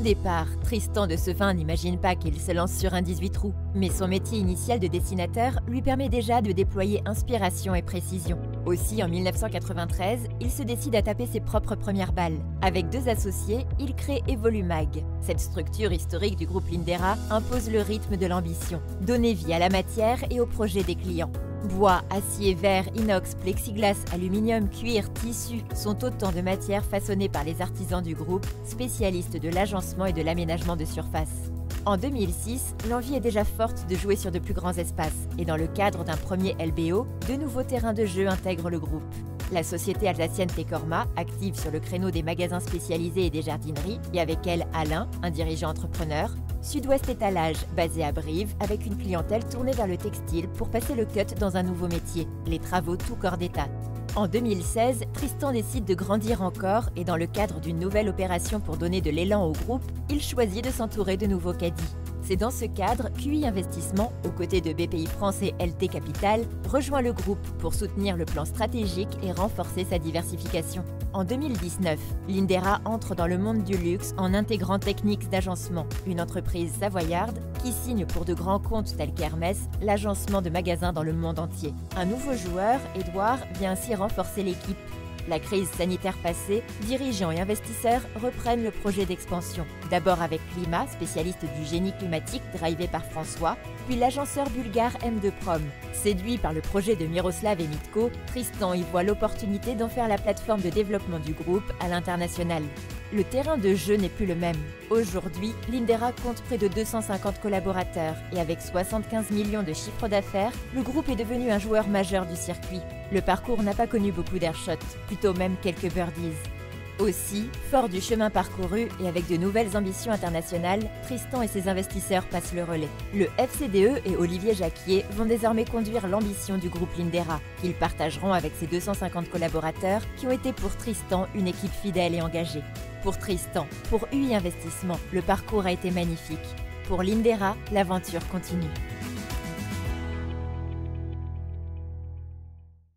départ, Tristan de Sevin n'imagine pas qu'il se lance sur un 18 trous, mais son métier initial de dessinateur lui permet déjà de déployer inspiration et précision. Aussi, en 1993, il se décide à taper ses propres premières balles. Avec 2 associés, il crée Evolumag. Cette structure historique du groupe Lindera impose le rythme de l'ambition, donner vie à la matière et aux projets des clients. Bois, acier, verre, inox, plexiglas, aluminium, cuir, tissu sont autant de matières façonnées par les artisans du groupe, spécialistes de l'agencement et de l'aménagement de surface. En 2006, l'envie est déjà forte de jouer sur de plus grands espaces et dans le cadre d'un premier LBO, de nouveaux terrains de jeu intègrent le groupe. La société alsacienne Tekorma, active sur le créneau des magasins spécialisés et des jardineries, et avec elle Alain, un dirigeant entrepreneur, Sud-Ouest Étalage, basé à Brive, avec une clientèle tournée vers le textile pour passer le cut dans un nouveau métier, les travaux tout corps d'état. En 2016, Tristan décide de grandir encore et dans le cadre d'une nouvelle opération pour donner de l'élan au groupe, il choisit de s'entourer de nouveaux caddies. C'est dans ce cadre qu'UI Investissement, aux côtés de BPI France et LT Capital, rejoint le groupe pour soutenir le plan stratégique et renforcer sa diversification. En 2019, Lindera entre dans le monde du luxe en intégrant Technics d'agencement, une entreprise savoyarde qui signe pour de grands comptes tels qu'Hermès l'agencement de magasins dans le monde entier. Un nouveau joueur, Edouard, vient ainsi renforcer l'équipe. La crise sanitaire passée, dirigeants et investisseurs reprennent le projet d'expansion. D'abord avec Climat, spécialiste du génie climatique drivé par François, puis l'agenceur bulgare M2 Prom. Séduit par le projet de Miroslav et Mitko, Tristan y voit l'opportunité d'en faire la plateforme de développement du groupe à l'international. Le terrain de jeu n'est plus le même. Aujourd'hui, Lindera compte près de 250 collaborateurs et avec 75 millions de chiffre d'affaires, le groupe est devenu un joueur majeur du circuit. Le parcours n'a pas connu beaucoup d'airshots, plutôt même quelques birdies. Aussi, fort du chemin parcouru et avec de nouvelles ambitions internationales, Tristan et ses investisseurs passent le relais. Le FCDE et Olivier Jacquier vont désormais conduire l'ambition du groupe Lindera, qu'ils partageront avec ses 250 collaborateurs qui ont été pour Tristan une équipe fidèle et engagée. Pour Tristan, pour UI Investissement, le parcours a été magnifique. Pour Lindera, l'aventure continue.